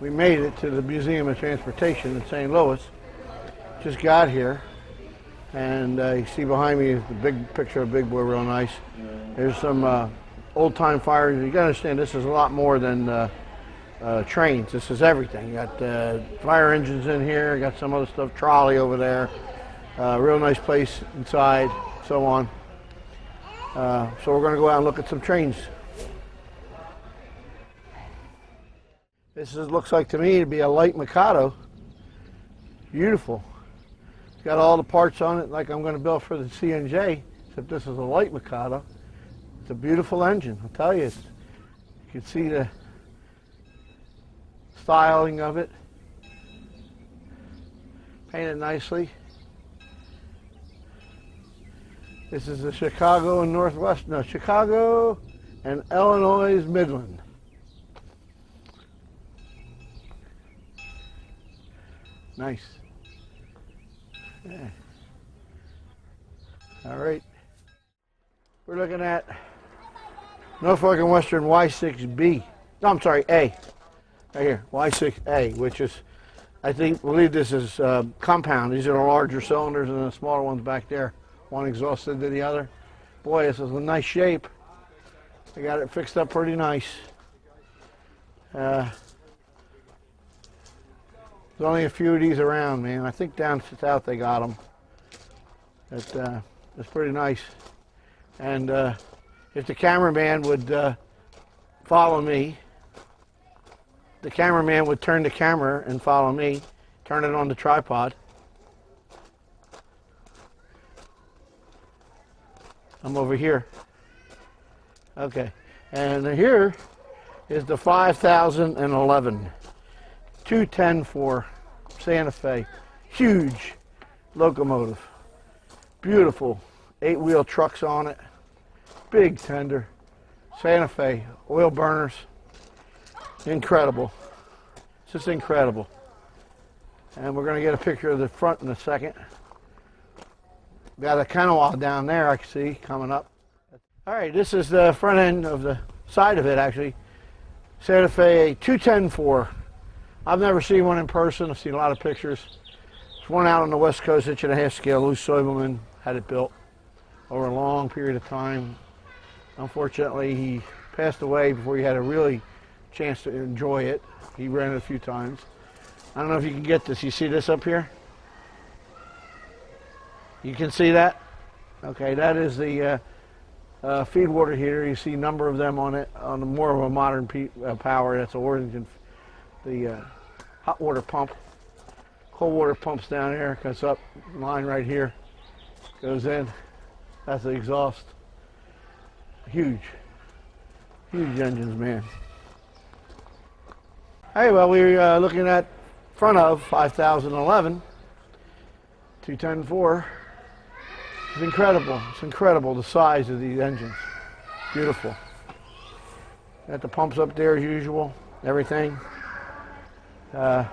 We made it to the Museum of Transportation in St. Louis. Just got here, and you see behind me is the big picture of Big Boy, real nice. There's some old-time fires. You gotta understand, this is a lot more than trains. This is everything. You got fire engines in here. You got some other stuff, trolley over there. Real nice place inside, so on. So we're gonna go out and look at some trains. Looks like to me to be a light Mikado. Beautiful. It's got all the parts on it like I'm going to build for the CNJ, except this is a light Mikado. It's a beautiful engine, I'll tell you. You can see the styling of it. Painted nicely. This is the Chicago and Chicago and Illinois Midland. Nice. Yeah. All right. We're looking at Norfolk and Western Y6B. No, I'm sorry, A. Right here, Y6A, which is, believe this is compound. These are the larger cylinders and the smaller ones back there. One exhausted to the other. Boy, this is a nice shape. They got it fixed up pretty nice. There's only a few of these around, man. I think down south they got them. It's pretty nice. And if the cameraman would follow me, the cameraman would turn the camera and follow me, turn it on the tripod. I'm over here. Okay. And here is the 5011. 210 Santa Fe. Huge locomotive. Beautiful 8-wheel trucks on it. Big tender. Santa Fe oil burners. Incredible. It's just incredible. And we're going to get a picture of the front in a second. Got a Kanawha down there I can see coming up. All right, this is the front end of the side of it actually. Santa Fe 210 I've never seen one in person. I've seen a lot of pictures. There's one out on the West Coast, 1.5 scale. Louis Soibelman had it built over a long period of time. Unfortunately, he passed away before he had a really chance to enjoy it. He ran it a few times. I don't know if you can get this. You see this up here? You can see that? Okay, that is the feed water heater. You see a number of them on it, on the more of a modern power. That's a Worthington. The hot water pump, cold water pumps down there, cuts up, line right here, goes in, that's the exhaust. Huge engines, man. Hey, well, we're looking at front of 5011, 210 It's incredible the size of these engines. Beautiful. Got the pumps up there as usual, everything. I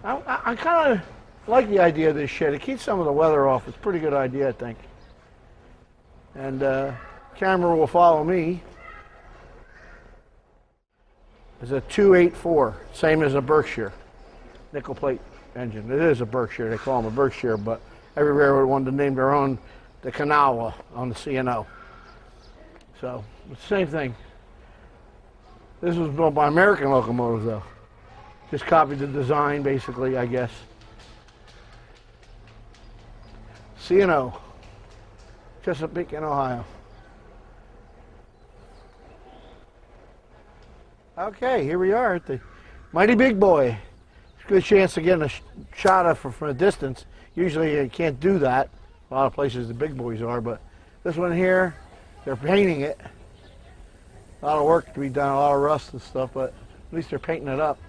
kind of like the idea of this shed. It keeps some of the weather off. It's a pretty good idea, I think. And camera will follow me. It's a 284, same as a Berkshire nickel plate engine. It is a Berkshire. They call them a Berkshire, but every railroad wanted to name their own the Kanawha on the CNO. So it's the same thing. This was built by American locomotives, though. Just copied the design, basically, I guess. CNO, Chesapeake in Ohio. Okay, here we are at the Mighty Big Boy. It's a good chance to get a shot of from a distance. Usually you can't do that. A lot of places the big boys are, but this one here, they're painting it. A lot of work to be done, a lot of rust and stuff, but at least they're painting it up.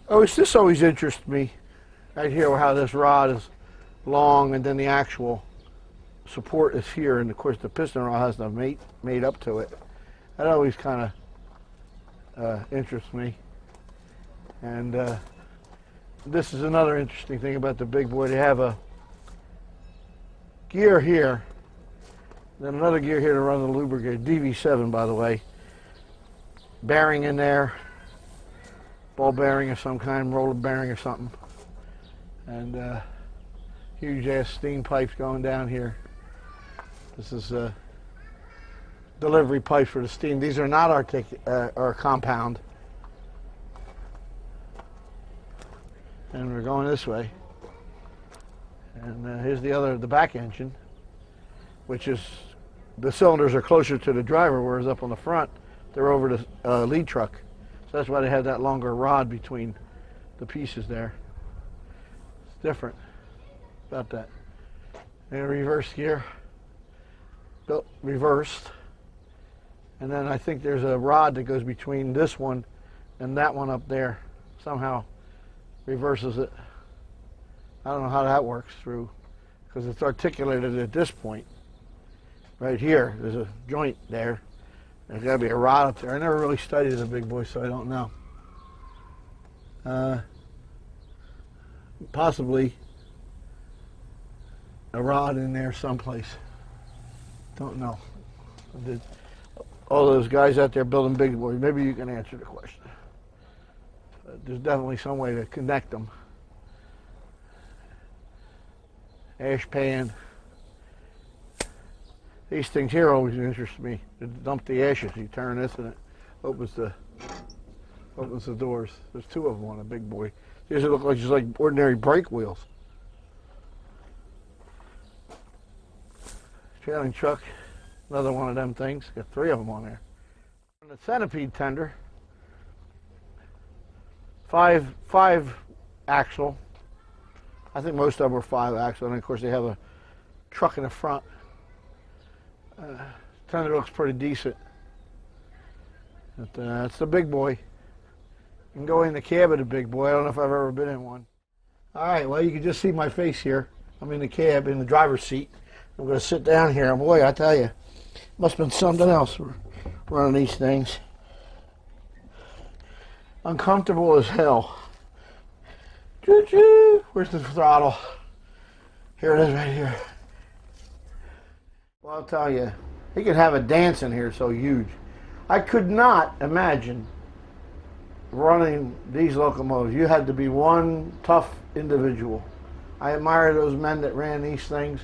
This always interests me, right here, how this rod is long and then the actual support is here, and of course the piston rod has to made up to it. That always kind of interests me. And this is another interesting thing about the Big Boy. They have a gear here, then another gear here to run the lubricator, DV7 by the way. bearing in there, ball bearing of some kind, roller bearing or something. And huge ass steam pipes going down here. This is delivery pipes for the steam. These are not or compound. And we're going this way. And here's the back engine, which is, the cylinders are closer to the driver, whereas up on the front, they're over the lead truck. So that's why they have that longer rod between the pieces there. It's different about that. And reverse gear, built reversed. And then I think there's a rod that goes between this one and that one up there. Somehow reverses it. I don't know how that works through, because it's articulated at this point. Right here, there's a joint there. There's got to be a rod up there. I never really studied the big boy, so I don't know. Possibly a rod in there someplace. Don't know. All those guys out there building big boys, maybe you can answer the question. There's definitely some way to connect them. Ash pan. These things here always interest me. To dump the ashes. You turn this and it opens the doors. There's two of them on a big boy. These look like just like ordinary brake wheels. Trailing truck. Another one of them things. Got three of them on there. And the centipede tender. Five axle. I think most of them are 5 axle, and of course they have a truck in the front. Tender looks pretty decent. But, it's the big boy. You can go in the cab of the big boy. I don't know if I've ever been in one. All right, well, you can just see my face here. I'm in the cab, in the driver's seat. I'm going to sit down here, and boy, I tell you, must have been something else running these things. Uncomfortable as hell. Choo-choo. Where's the throttle? Here it is right here. Well, I'll tell you, he could have a dance in here so huge. I could not imagine running these locomotives. You had to be one tough individual. I admire those men that ran these things.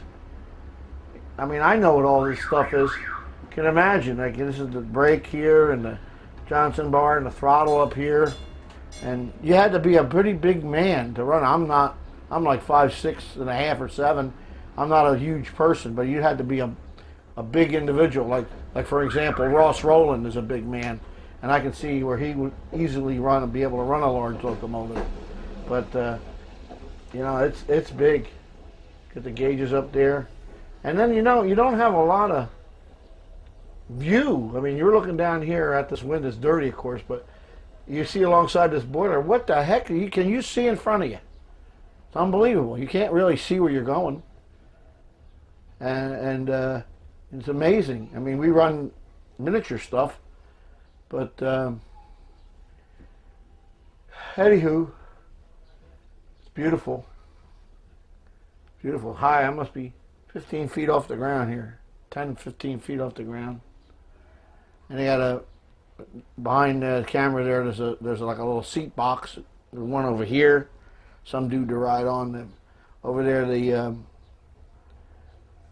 I mean, I know what all this stuff is. You can imagine, like, this is the brake here and the Johnson bar and the throttle up here. And you had to be a pretty big man to run. I'm like 5'6.5" or 7. I'm not a huge person, but you had to be a big individual. Like for example, Ross Rowland is a big man, and I can see where he would easily run and be able to run a large locomotive. But you know, it's big. Get the gauges up there, and then you don't have a lot of view. I mean, you're looking down here at this window. It's dirty, of course, but you see alongside this boiler. What the heck can you see in front of you? It's unbelievable. You can't really see where you're going, and it's amazing. I mean, we run miniature stuff, but anywho, it's beautiful. Beautiful. High. I must be 15 feet off the ground here. 10, 15 feet off the ground. And they got behind the camera there, there's like a little seat box. There's one over here. Some dude to ride on. Over there, the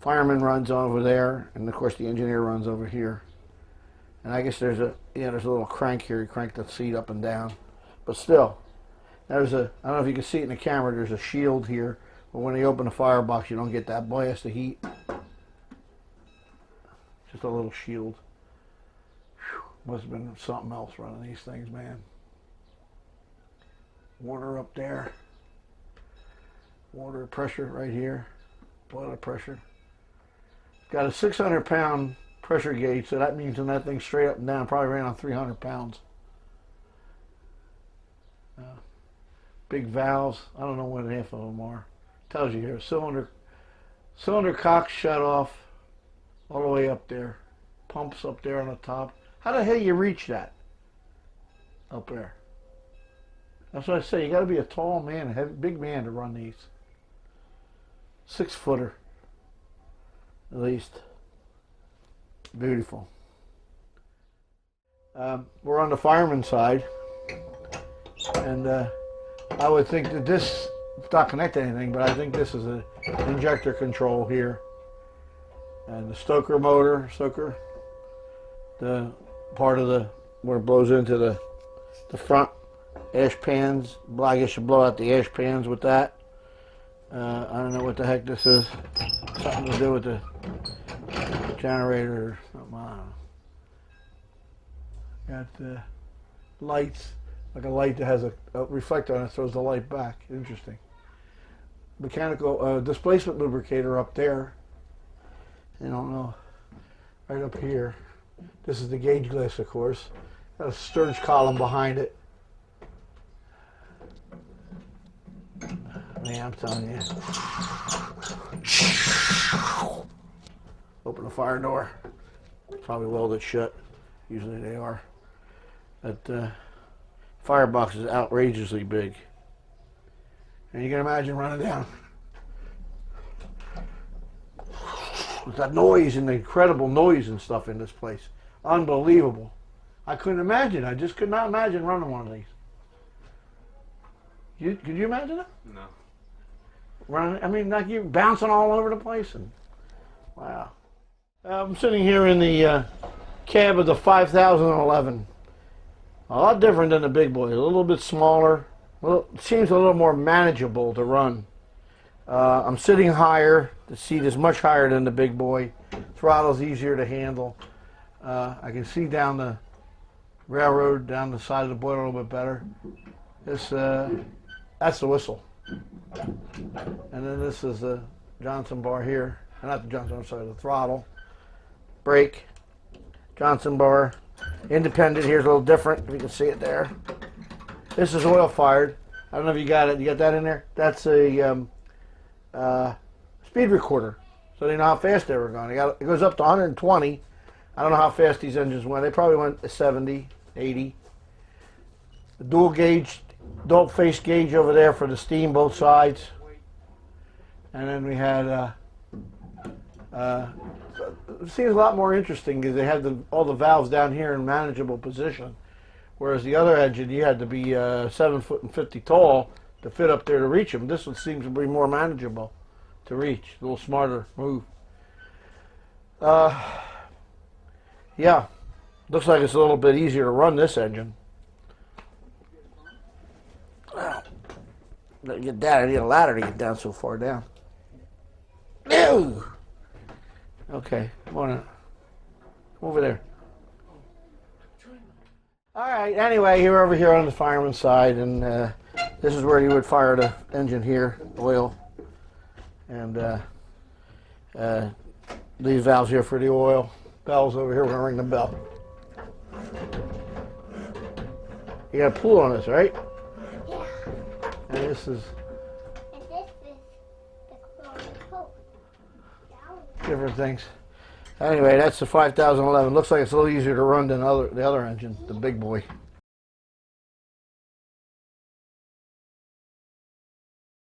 fireman runs over there, and of course the engineer runs over here. And I guess there's a little crank here. You crank the seat up and down. But still, I don't know if you can see it in the camera, there's a shield here. But when you open the firebox, you don't get that blast of heat. Just a little shield. Whew, must have been something else running these things, man. Water up there. Water pressure right here. Boiler pressure. It's got a 600-pound pressure gauge, so that means when that thing's straight up and down, probably ran on 300 pounds. Big valves. I don't know what half of them are. Tells you here. Cylinder cock shut off all the way up there. Pumps up there on the top. How the hell you reach that up there? That's what I say. You got to be a tall man, a big man to run these. 6-footer, at least. Beautiful. We're on the fireman side, and I would think that this, it's not connected to anything, but I think this is an injector control here. And the stoker motor, the part of the, where it blows into the front ash pans. I guess you blow out the ash pans with that. I don't know what the heck this is. Something to do with the generator or something, I don't know. Got the lights, like a light that has a reflector on it, throws the light back. Interesting. Mechanical displacement lubricator up there. I don't know. Right up here. This is the gauge glass, of course. Got a Sturge column behind it. Man, I'm telling you. Open the fire door. Probably welded shut. Usually they are. That firebox is outrageously big. And you can imagine running down. With that noise and the incredible noise and stuff in this place. Unbelievable. I couldn't imagine. I just could not imagine running one of these. Could you imagine it? No. Running, I mean, like you bouncing all over the place. And wow. I'm sitting here in the cab of the 5011. A lot different than the big boy. A little bit smaller. It seems a little more manageable to run. I'm sitting higher. The seat is much higher than the big boy. Throttle's easier to handle. I can see down the railroad, down the side of the boiler a little bit better. This, that's the whistle. And then this is the Johnson bar here. Not the Johnson, I'm sorry, the throttle. Brake. Johnson bar. Independent here's a little different, if you can see it there. This is oil fired. I don't know if you got it. You got that in there? That's a speed recorder, so they know how fast they were going. It goes up to 120. I don't know how fast these engines went. They probably went 70, 80. The dual face gauge over there for the steam, both sides. And then we had, it seems a lot more interesting because they had all the valves down here in manageable position. Whereas the other engine, you had to be 7'50" tall to fit up there to reach them. This one seems to be more manageable to reach, a little smarter move. Yeah, looks like it's a little bit easier to run this engine. Wow. To get down, I need a ladder to get down so far down. No. Okay, come on, over there. All right. Anyway, you're over here on the fireman's side, and this is where you would fire the engine here, oil, and these valves here for the oil. Bells over here. We're gonna ring the bell. You got a pool on this, right? Yeah. And this is different things. Anyway, that's the 5011. Looks like it's a little easier to run than the other engine, the big boy.